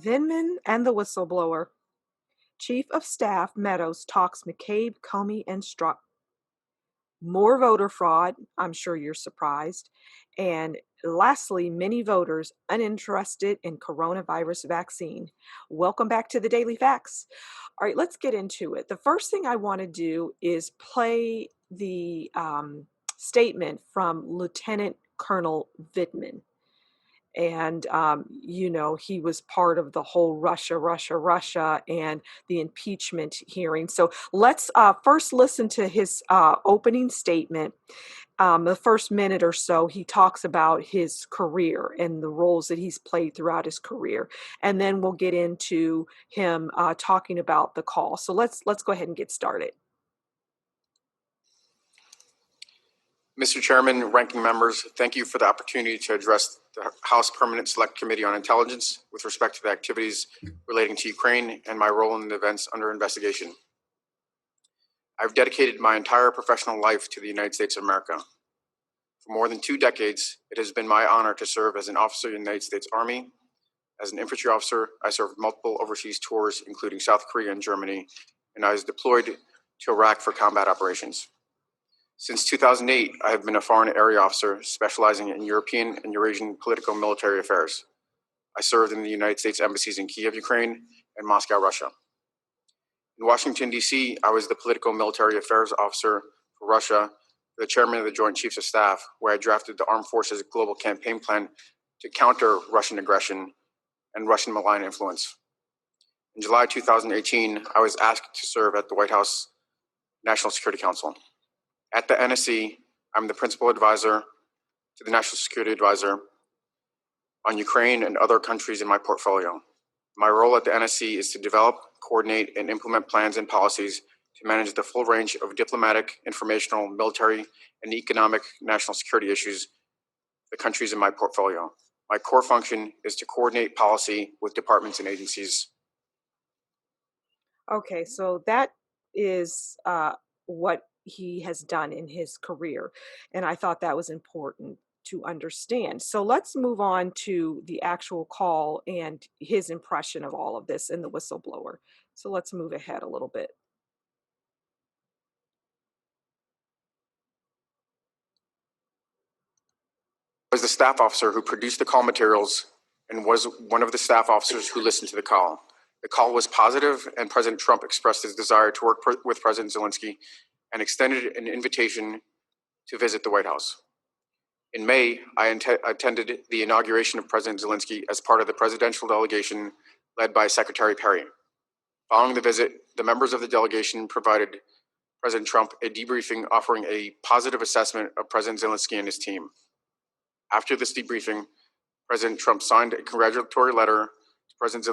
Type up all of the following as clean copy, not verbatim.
Vindman and the Whistleblower. Chief of Staff Meadows talks McCabe, Comey, and Strzok. More voter fraud, I'm sure you're surprised. And lastly, many voters uninterested in coronavirus vaccine. Welcome back to the Daily Facts. All right, let's get into it. The first thing I want to do is play the statement from Lieutenant Colonel Vindman. And he was part of the whole Russia and the impeachment hearing. So let's first listen to his opening statement. The first minute or so, he talks about his career and the roles that he's played throughout his career, and then we'll get into him talking about the call. So let's go ahead and get started. Mr. Chairman, ranking members, thank you for the opportunity to address the House Permanent Select Committee on Intelligence with respect to the activities relating to Ukraine and my role in the events under investigation. I've dedicated my entire professional life to the United States of America. For more than 2 decades, it has been my honor to serve as an officer in the United States Army. As an infantry officer, I served multiple overseas tours, including South Korea and Germany, and I was deployed to Iraq for combat operations. Since 2008, I have been a foreign area officer specializing in European and Eurasian political military affairs. I served in the United States embassies in Kiev, Ukraine, and Moscow, Russia. In Washington, D.C., I was the political military affairs officer for Russia, the chairman of the Joint Chiefs of Staff, where I drafted the Armed Forces Global Campaign Plan to counter Russian aggression and Russian malign influence. In July 2018, I was asked to serve at the White House National Security Council. At the NSC, I'm the principal advisor to the National Security Advisor on Ukraine and other countries in my portfolio. My role at the NSC is to develop, coordinate, and implement plans and policies to manage the full range of diplomatic, informational, military, and economic national security issues the countries in my portfolio. My core function is to coordinate policy with departments and agencies. Okay, so that is what he has done in his career. And I thought that was important to understand. So let's move on to the actual call and his impression of all of this in the whistleblower. So let's move ahead a little bit. I was the staff officer who produced the call materials and was one of the staff officers who listened to the call. The call was positive, and President Trump expressed his desire to work with President Zelensky and extended an invitation to visit the White House. In May, I attended the inauguration of President Zelensky as part of the presidential delegation led by Secretary Perry. Following the visit, the members of the delegation provided President Trump a debriefing offering a positive assessment of President Zelensky and his team. After this debriefing, President Trump signed a congratulatory letter to President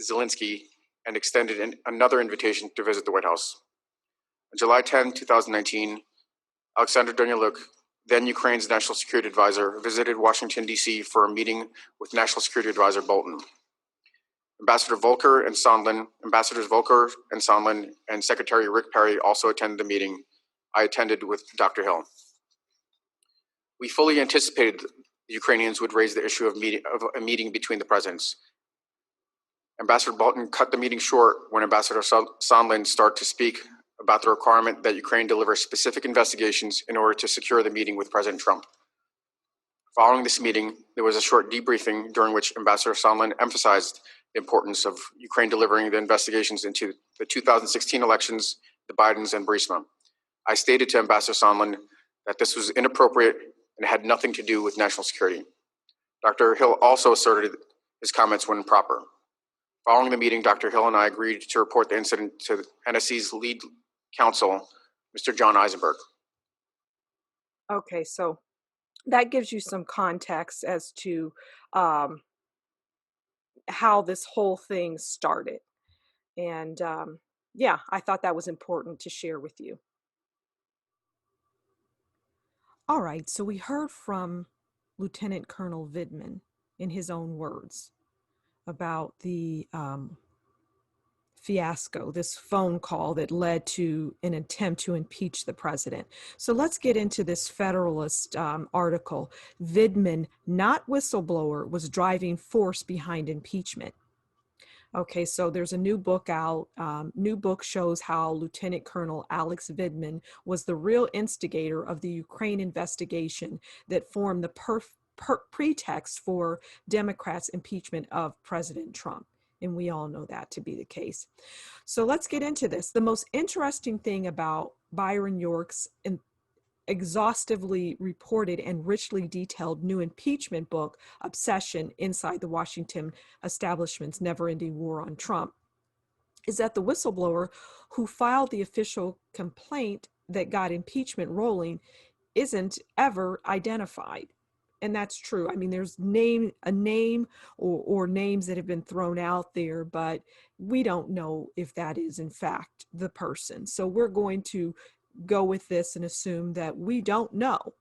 Zelensky and extended another invitation to visit the White House. On July 10, 2019, Alexander Danylyuk, then Ukraine's National Security Advisor, visited Washington, D.C. for a meeting with National Security Advisor Bolton. Ambassadors Volker and Sondland, and Secretary Rick Perry also attended the meeting. I attended with Dr. Hill. We fully anticipated the Ukrainians would raise the issue of a meeting between the presidents. Ambassador Bolton cut the meeting short when Ambassador Sondland started to speak about the requirement that Ukraine deliver specific investigations in order to secure the meeting with President Trump. Following this meeting, there was a short debriefing during which Ambassador Sondland emphasized the importance of Ukraine delivering the investigations into the 2016 elections, the Bidens, and Burisma. I stated to Ambassador Sondland that this was inappropriate and had nothing to do with national security. Dr. Hill also asserted his comments when proper. Following the meeting, Dr. Hill and I agreed to report the incident to NSC's lead counsel, Mr. John Eisenberg. Okay, so that gives you some context as to how this whole thing started. And yeah, I thought that was important to share with you. All right, so we heard from Lieutenant Colonel Vindman in his own words about the fiasco, this phone call that led to an attempt to impeach the president. So let's get into this Federalist article. Vindman, not whistleblower, was driving force behind impeachment. Okay, so there's a new book out. New book shows how Lieutenant Colonel Alex Vindman was the real instigator of the Ukraine investigation that formed the pretext for Democrats' impeachment of President Trump. And we all know that to be the case. So let's get into this. The most interesting thing about Byron York's exhaustively reported and richly detailed new impeachment book, Obsession Inside the Washington Establishment's Never-Ending War on Trump, is that the whistleblower who filed the official complaint that got impeachment rolling isn't ever identified. And that's true. I mean, there's a name or names that have been thrown out there, but we don't know if that is in fact the person. So we're going to go with this and assume that we don't know.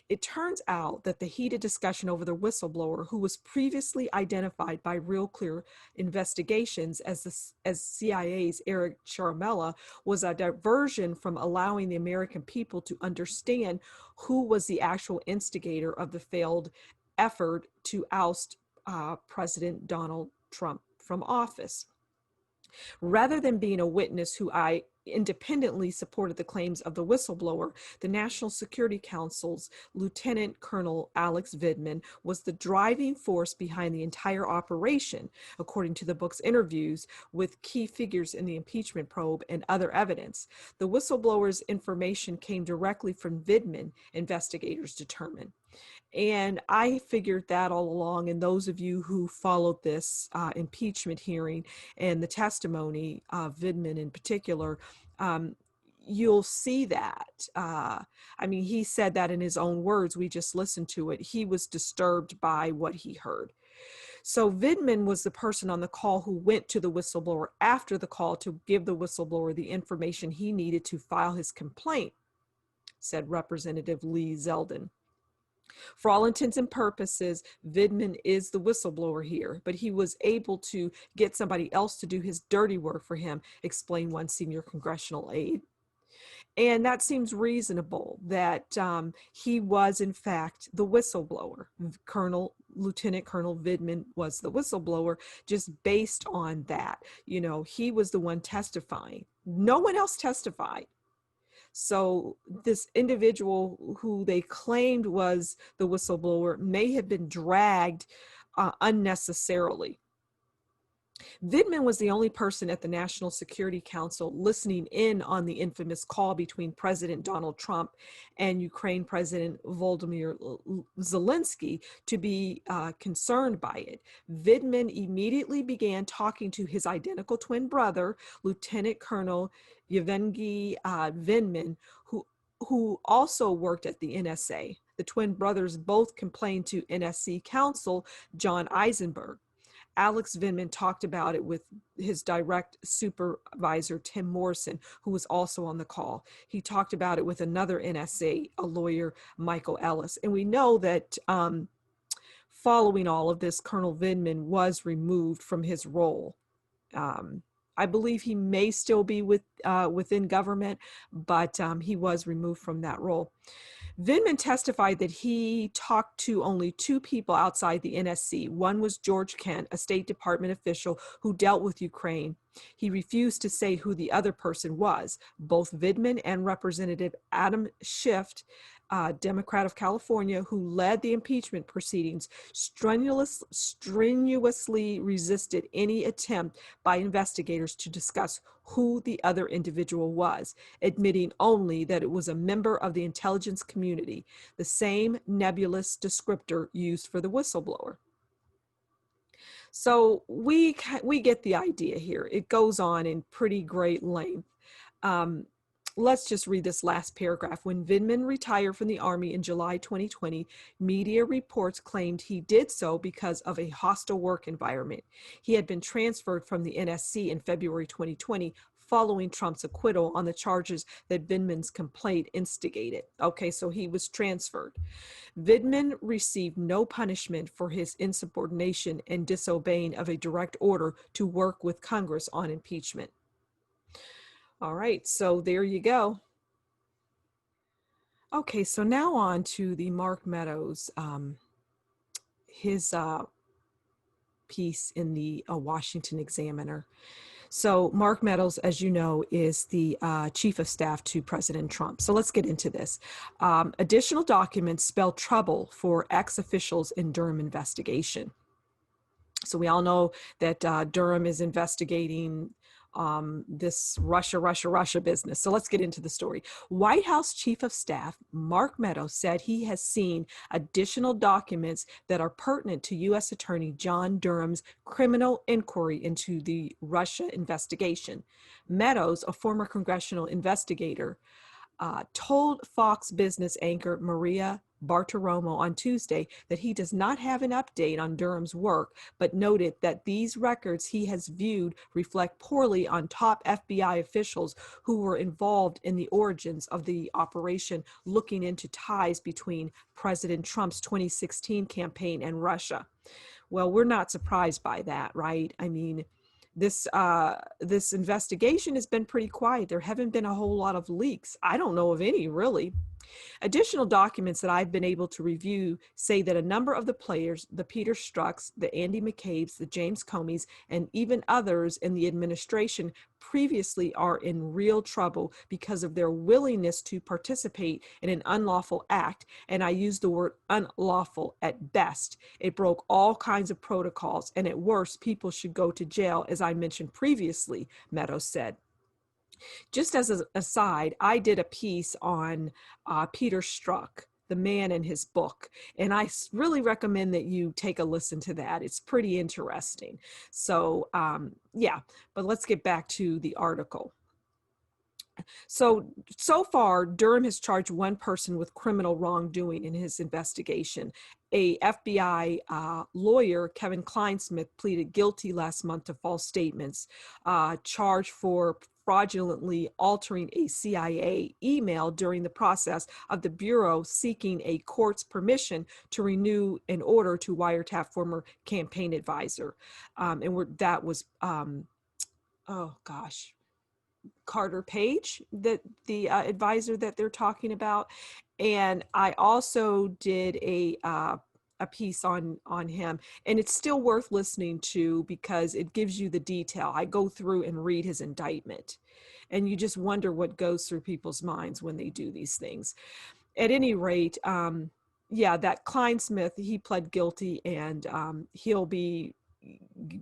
It turns out that the heated discussion over the whistleblower, who was previously identified by Real Clear Investigations as CIA's Eric Ciaramella, was a diversion from allowing the American people to understand who was the actual instigator of the failed effort to oust President Donald Trump from office. Rather than being a witness who I independently supported the claims of the whistleblower, the National Security Council's Lieutenant Colonel Alex Vindman was the driving force behind the entire operation, according to the book's interviews with key figures in the impeachment probe and other evidence. The whistleblower's information came directly from Vindman, investigators determined. And I figured that all along. And those of you who followed this impeachment hearing and the testimony of Vindman in particular, you'll see that. I mean, he said that in his own words. We just listened to it. He was disturbed by what he heard. So Vindman was the person on the call who went to the whistleblower after the call to give the whistleblower the information he needed to file his complaint, said Representative Lee Zeldin. For all intents and purposes, Vindman is the whistleblower here, but he was able to get somebody else to do his dirty work for him, explained one senior congressional aide. And that seems reasonable that he was, in fact, the whistleblower. Lieutenant Colonel Vindman was the whistleblower, just based on that. You know, he was the one testifying. No one else testified. So this individual who they claimed was the whistleblower may have been dragged unnecessarily. Vindman was the only person at the National Security Council listening in on the infamous call between President Donald Trump and Ukraine President Volodymyr Zelensky to be concerned by it. Vindman immediately began talking to his identical twin brother, Lieutenant Colonel Yevgeny Vindman, who also worked at the NSA. The twin brothers both complained to NSC counsel John Eisenberg. Alex Vindman talked about it with his direct supervisor, Tim Morrison, who was also on the call. He talked about it with another NSA, a lawyer, Michael Ellis. And we know that following all of this, Colonel Vindman was removed from his role. I believe he may still be within government, but he was removed from that role. Vindman testified that he talked to only two people outside the NSC. One was George Kent, a State Department official who dealt with Ukraine. He refused to say who the other person was. Both Vindman and Representative Adam Schiff, Democrat of California, who led the impeachment proceedings, strenuously resisted any attempt by investigators to discuss who the other individual was, admitting only that it was a member of the intelligence community, the same nebulous descriptor used for the whistleblower. So we get the idea here. It goes on in pretty great length. Let's just read this last paragraph. When Vindman retired from the Army in July 2020, media reports claimed he did so because of a hostile work environment. He had been transferred from the NSC in February 2020 following Trump's acquittal on the charges that Vindman's complaint instigated. Okay, so he was transferred. Vindman received no punishment for his insubordination and disobeying of a direct order to work with Congress on impeachment. All right, so there you go. Okay, so now on to the Mark Meadows, his piece in the Washington Examiner. So Mark Meadows, as you know, is the chief of staff to President Trump. So let's get into this. Additional documents spell trouble for ex-officials in Durham investigation. So we all know that Durham is investigating this Russia business. So let's get into the story. White House Chief of Staff Mark Meadows said he has seen additional documents that are pertinent to U.S. Attorney John Durham's criminal inquiry into the Russia investigation. Meadows, a former congressional investigator, told Fox Business anchor Maria Bartiromo on Tuesday that he does not have an update on Durham's work, but noted that these records he has viewed reflect poorly on top FBI officials who were involved in the origins of the operation, looking into ties between President Trump's 2016 campaign and Russia. Well, we're not surprised by that, right? I mean, this investigation has been pretty quiet. There haven't been a whole lot of leaks. I don't know of any, really. Additional documents that I've been able to review say that a number of the players, the Peter Strzoks, the Andy McCabes, the James Comeys, and even others in the administration previously are in real trouble because of their willingness to participate in an unlawful act. And I use the word unlawful at best. It broke all kinds of protocols, and at worst, people should go to jail, as I mentioned previously, Meadows said. Just as an aside, I did a piece on Peter Strzok, the man in his book, and I really recommend that you take a listen to that. It's pretty interesting. So yeah, but let's get back to the article. So far, Durham has charged one person with criminal wrongdoing in his investigation. A FBI lawyer, Kevin Kleinsmith, pleaded guilty last month to false statements, charged for fraudulently altering a CIA email during the process of the Bureau seeking a court's permission to renew an order to wiretap former campaign advisor. That was, oh gosh, Carter Page, the advisor that they're talking about. And I also did a piece on him, and it's still worth listening to because it gives you the detail. I go through and read his indictment, and you just wonder what goes through people's minds when they do these things. At any rate, yeah, that Kleinsmith, he pled guilty, and he'll be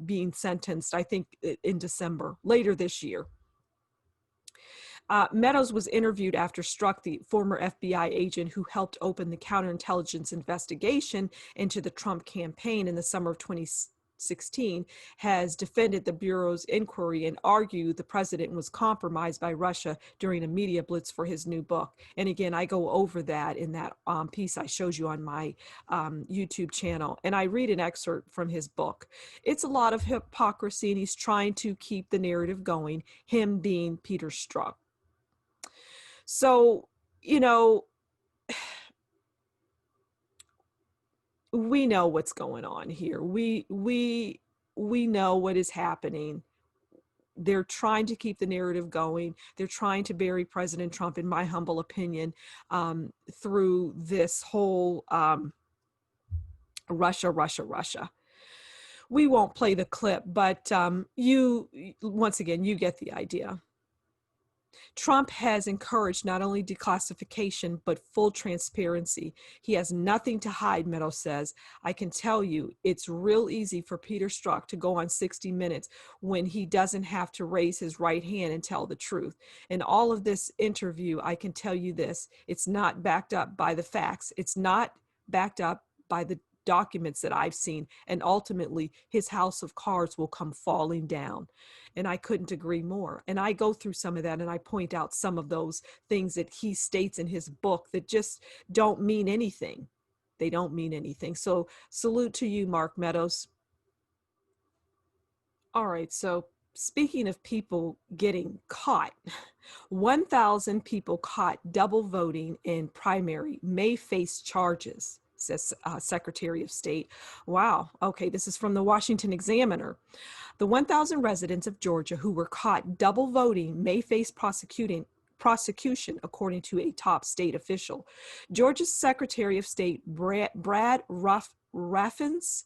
being sentenced, I think, in December, later this year. Meadows was interviewed after Strzok, the former FBI agent who helped open the counterintelligence investigation into the Trump campaign in the summer of 2016, has defended the Bureau's inquiry and argued the president was compromised by Russia during a media blitz for his new book. And again, I go over that in that piece I showed you on my YouTube channel. And I read an excerpt from his book. It's a lot of hypocrisy, and he's trying to keep the narrative going, him being Peter Strzok. So, you know, we know what's going on here. We know what is happening. They're trying to keep the narrative going. They're trying to bury President Trump, in my humble opinion, through this whole Russia. We won't play the clip, but once again, you get the idea. Trump has encouraged not only declassification, but full transparency. He has nothing to hide, Meadows says. I can tell you, it's real easy for Peter Strzok to go on 60 Minutes when he doesn't have to raise his right hand and tell the truth. In all of this interview, I can tell you this, it's not backed up by the facts. It's not backed up by the documents that I've seen, and ultimately his house of cards will come falling down. And I couldn't agree more. And I go through some of that, and I point out some of those things that he states in his book that just don't mean anything. They don't mean anything. So salute to you, Mark Meadows. All right, so speaking of people getting caught, 1,000 people caught double voting in primary may face charges, says Secretary of State. Wow. Okay, this is from the Washington Examiner. The 1,000 residents of Georgia who were caught double voting may face prosecution, according to a top state official. Georgia's Secretary of State Brad Raffensperger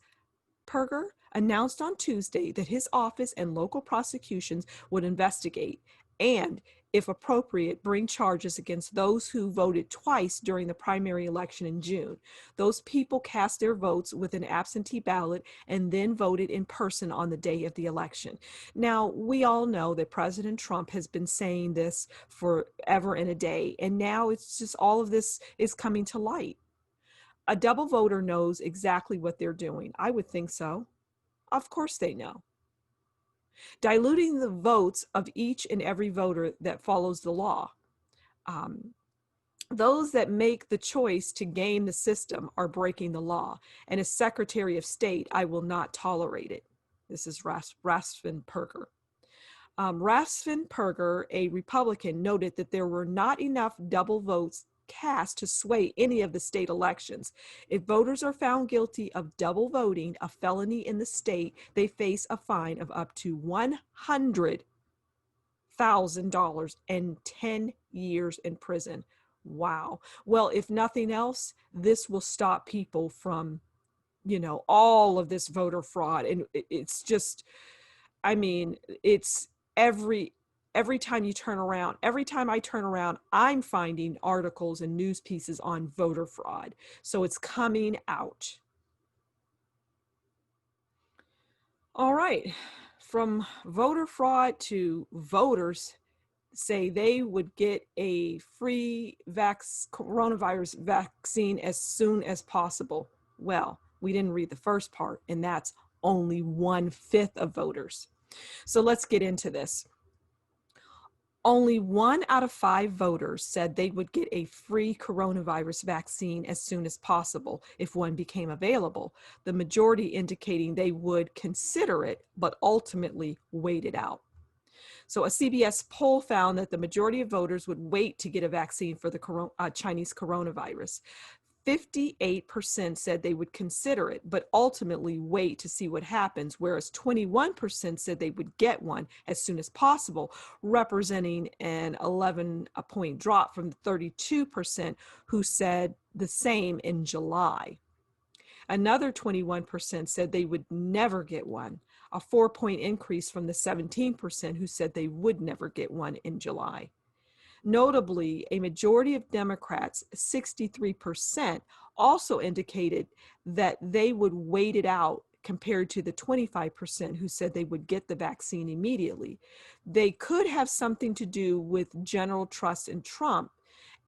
announced on Tuesday that his office and local prosecutions would investigate and, if appropriate, bring charges against those who voted twice during the primary election in June. Those people cast their votes with an absentee ballot and then voted in person on the day of the election. Now, we all know that President Trump has been saying this forever and a day, and now it's just all of this is coming to light. A double voter knows exactly what they're doing. I would think so. Of course they know. Diluting the votes of each and every voter that follows the law. Those that make the choice to game the system are breaking the law. And as Secretary of State, I will not tolerate it. This is Raffensperger. Raffensperger, a Republican, noted that there were not enough double votes cast to sway any of the state elections. If voters are found guilty of double voting, a felony in the state, they face a fine of up to $100,000 and 10 years in prison. Wow. Well, if nothing else, this will stop people from, all of this voter fraud. And it's just, it's every time you turn around, every time I turn around, I'm finding articles and news pieces on voter fraud. So it's coming out. All right. From voter fraud to voters say they would get a free coronavirus vaccine as soon as possible. Well, we didn't read the first part, and that's only 1/5 of voters. So let's get into this. Only 1 out of 5 voters said they would get a free coronavirus vaccine as soon as possible if one became available, the majority indicating they would consider it, but ultimately wait it out. So a CBS poll found that the majority of voters would wait to get a vaccine for the Chinese coronavirus. 58% said they would consider it, but ultimately wait to see what happens, whereas 21% said they would get one as soon as possible, representing an 11-point drop from the 32% who said the same in July. Another 21% said they would never get one, a 4-point increase from the 17% who said they would never get one in July. Notably, a majority of Democrats, 63%, also indicated that they would wait it out compared to the 25% who said they would get the vaccine immediately. They could have something to do with general trust in Trump,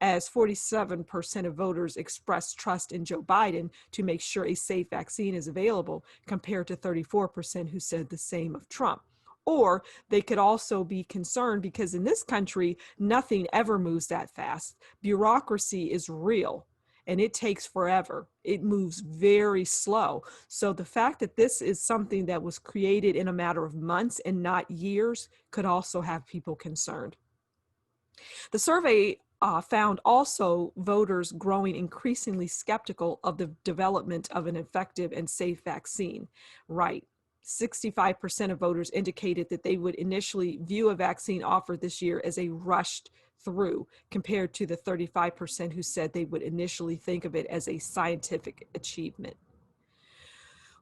as 47% of voters expressed trust in Joe Biden to make sure a safe vaccine is available, compared to 34% who said the same of Trump. Or they could also be concerned because in this country, nothing ever moves that fast. Bureaucracy is real and it takes forever. It moves very slow. So the fact that this is something that was created in a matter of months and not years could also have people concerned. The survey found also voters growing increasingly skeptical of the development of an effective and safe vaccine. Right. 65% of voters indicated that they would initially view a vaccine offered this year as a rushed through, compared to the 35% who said they would initially think of it as a scientific achievement.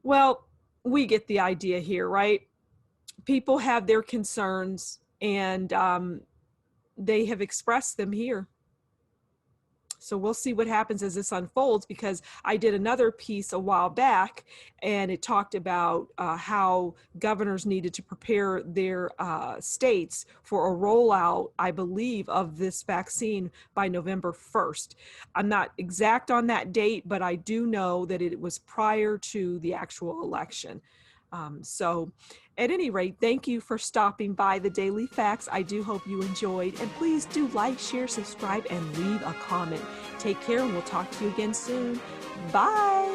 Well, we get the idea here, right? People have their concerns, and they have expressed them here. So we'll see what happens as this unfolds, because I did another piece a while back and it talked about how governors needed to prepare their states for a rollout, I believe, of this vaccine by November 1st. I'm not exact on that date, but I do know that it was prior to the actual election. So at any rate, thank you for stopping by the Daily Facts. I do hope you enjoyed, and please do like, share, subscribe, and leave a comment. Take care, and we'll talk to you again soon. Bye.